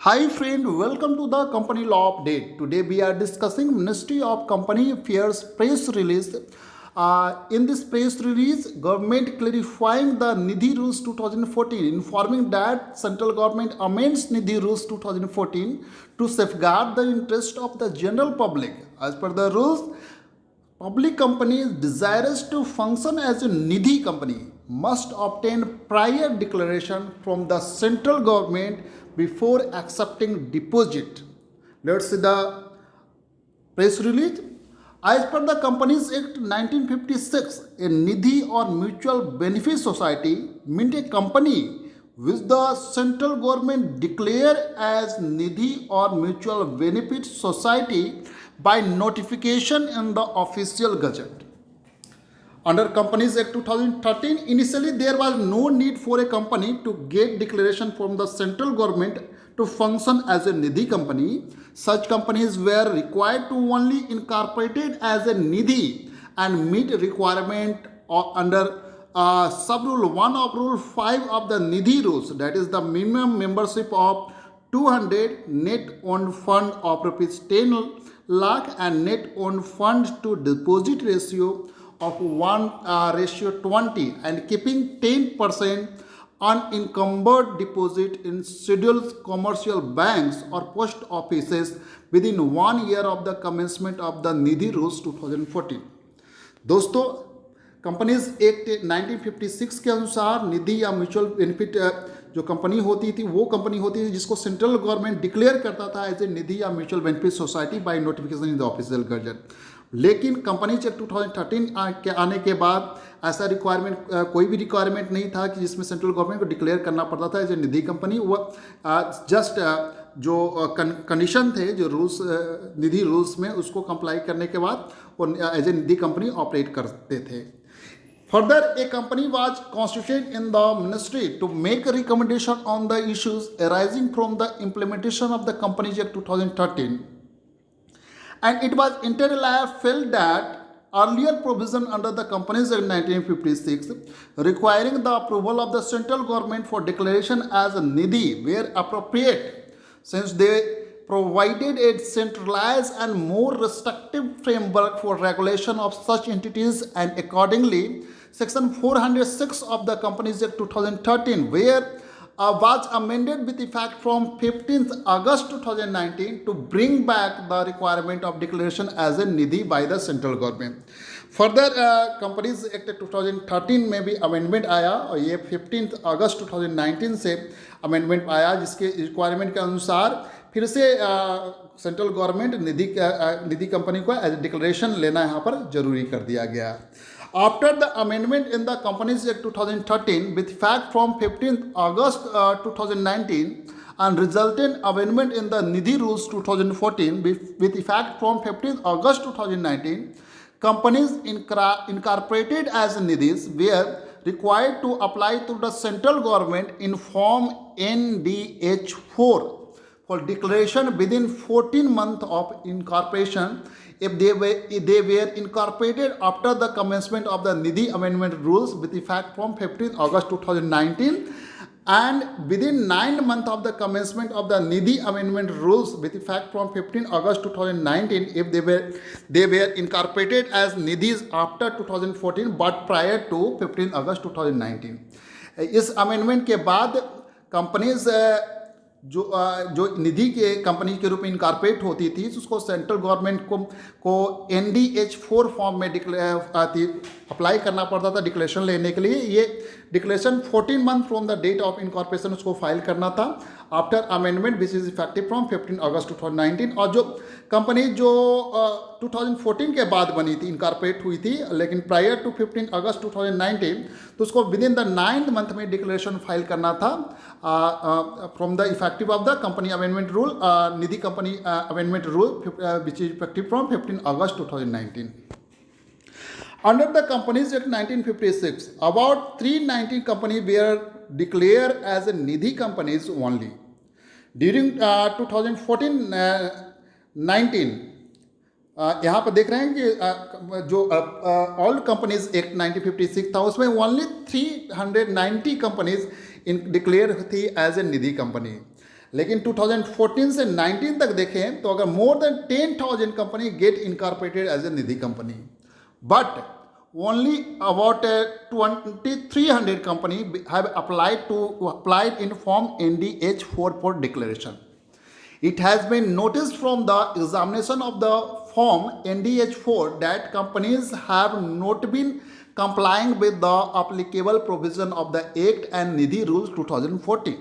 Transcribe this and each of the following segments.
Hi friend, welcome to the company law update. Today we are discussing Ministry of Company Affairs press release. In this press release, government clarifying the Nidhi rules 2014, informing that central government amends Nidhi rules 2014 to safeguard the interest of the general public. As per the rules, public companies desirous to function as a Nidhi company must obtain prior declaration from the central government before accepting deposit. Let's see the press release. As per the Companies Act 1956, a Nidhi or mutual benefit society meant a company which the central government declare as Nidhi or mutual benefit society by notification in the official gazette. Under Companies Act 2013, initially there was no need for a company to get declaration from the central government to function as a Nidhi company. Such companies were required to only incorporated as a Nidhi and meet requirement under sub-rule 1 of Rule 5 of the Nidhi rules, that is the minimum membership of 200, net owned fund of rupees 10 lakh and net owned fund to deposit ratio of 1:20 and keeping 10% unencumbered deposit in scheduled commercial banks or post offices within 1 year of the commencement of the Nidhi rules 2014. दोस्तों, companies act 1956 के अनुसार निधि या mutual benefit जो company होती थी वो company होती थी जिसको सेंट्रल गवर्नमेंट डिक्लेयर करता था एज ए निधि या mutual benefit society by notification in the official gazette. लेकिन कंपनीज एक्ट 2013 के आने के बाद ऐसा रिक्वायरमेंट कोई भी रिक्वायरमेंट नहीं था कि जिसमें सेंट्रल गवर्नमेंट को डिक्लेयर करना पड़ता था एज ए निधि कंपनी। वो जस्ट जो कंडीशन थे जो रूल्स निधि रूल्स में उसको कंप्लाई करने के बाद वो as a Nidhi company operate करते थे। Further, a company was constituted in the ministry to make a recommendation on the issues arising from the implementation of the Companies Act 2013. And it was internally felt that earlier provision under the Companies Act 1956 requiring the approval of the central government for declaration as a Nidhi were appropriate since they provided a centralized and more restrictive framework for regulation of such entities, and accordingly Section 406 of the Companies Act 2013 was amended with effect from 15th August 2019 to bring back the requirement of declaration as a Nidhi by the central government. Further, Companies Act 2013 में भी amendment आया और ये 15th अगस्त 2019 से amendment आया जिसके requirement के अनुसार फिर से सेंट्रल गवर्नमेंट निधि कंपनी को एज डिक्लेरेशन लेना यहाँ पर जरूरी कर दिया गया। After the amendment in the Companies Act 2013 with effect from 15th August 2019 and resultant amendment in the Nidhi Rules 2014 with effect from 15th August 2019, companies incorporated as Nidhis were required to apply to the central government in Form NDH4 for declaration within 14 months of incorporation if they were incorporated after the commencement of the Nidhi Amendment Rules with effect from 15th August 2019 and within 9 months of the commencement of the Nidhi Amendment Rules with effect from 15th August 2019 if they were incorporated as Nidhis after 2014 but prior to 15th August 2019। इस amendment के बाद companies जो निधि के company के रूप में incorporate होती थी उसको सेंट्रल गवर्नमेंट को NDH4 फॉर्म में अप्लाई करना पड़ता था डिक्लेरेशन लेने के लिए। ये declaration 14 month from the date of incorporation उसको फाइल करना था after amendment which is effective from 15 August 2019। और जो कंपनी जो 2014 के बाद बनी थी इनकॉर्पोरेट हुई थी लेकिन प्रायर टू 15 अगस्त 2019 तो उसको with in the 9th month में डिक्लेरेशन फाइल करना था from the effective of the company amendment rule Nidhi company amendment rule which is effective from 15 August 2019। Under the Companies Act 1956, about 390 companies were declared as a Nidhi companies only. During 2014-19, यहाँ पर देख रहे हैं कि जो all companies act 1956 था उसमें only 390 companies declare थी एज ए निधि कंपनी। लेकिन 2014 से 19 तक देखें तो अगर more than 10,000 company get incorporated as a Nidhi company, but only about 2,300 company have applied in form NDH4 for declaration. It has been noticed from the examination of the form NDH4 that companies have not been complying with the applicable provision of the Act and Nidhi Rules 2014.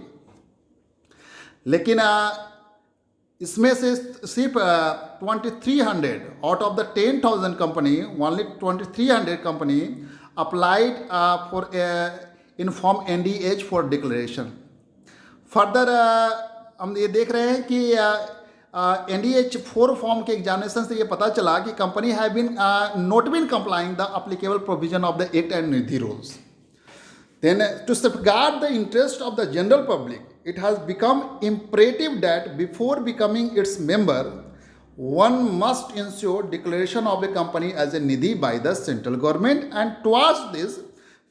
लेकिन इसमें से सिर्फ 2,300 out of the 10,000 company, only 2,300 company applied for in form NDH for declaration. Further हम ये देख रहे हैं कि NDH4 फॉर्म के एग्जामिनेशन से ये पता चला कि company have been not been complying the applicable provision of the act and Nidhi rules. Then, to safeguard the interest of the general public, it has become imperative that before becoming its member, one must ensure declaration of a company as a Nidhi by the central government, and towards this,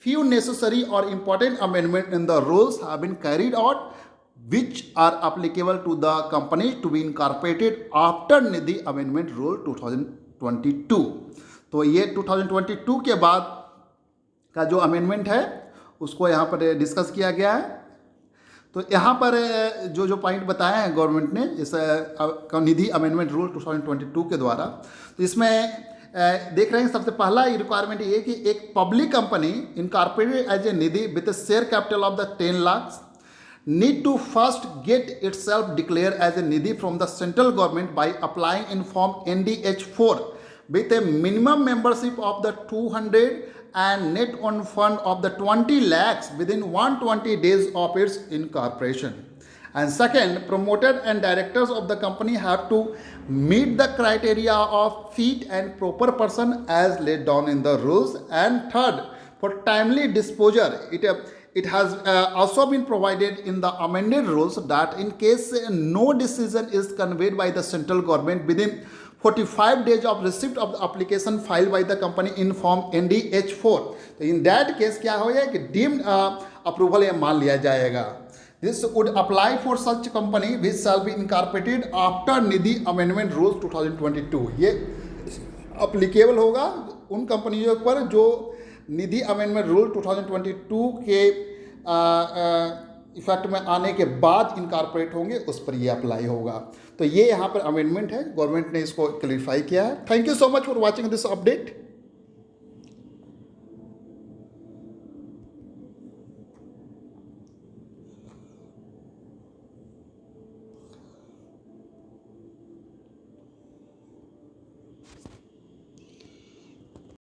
few necessary or important amendments in the rules have been carried out, which are applicable to the company to be incorporated after Nidhi Amendment Rule 2022. तो ये 2022 के बाद का जो amendment है उसको यहाँ पर डिस्कस किया गया है. तो यहाँ पर जो पॉइंट बताए हैं गवर्नमेंट ने इस निधि अमेंडमेंट रूल 2022 के द्वारा, तो इसमें देख रहे हैं सबसे पहला रिक्वायरमेंट ये कि एक public company incorporated as a Nidhi with a share capital of the 10 lakhs need to first get itself declared as a nidhi from the central government by applying in form NDH4 with a minimum membership of the 200 and net on fund of the 20 lakhs within 120 days of its incorporation. And second, promoters and directors of the company have to meet the criteria of fit and proper person as laid down in the rules. And third, for timely disclosure, it has also been provided in the amended rules that in case no decision is conveyed by the central government within 45 days of receipt of the application filed by the company in form NDH4, तो in that case क्या होगा कि deemed approval ये मान लिया जाएगा. This would apply for such company which shall be incorporated after Nidhi Amendment Rules 2022. ये applicable होगा उन कंपनियों पर जो निधि अमेंडमेंट रूल 2022 के इफेक्ट में आने के बाद इनकॉर्पोरेट होंगे, उस पर ये अप्लाई होगा. तो ये यहाँ पर अमेंडमेंट है, गवर्नमेंट ने इसको क्लैरिफाई किया है. Thank you so much for watching this update.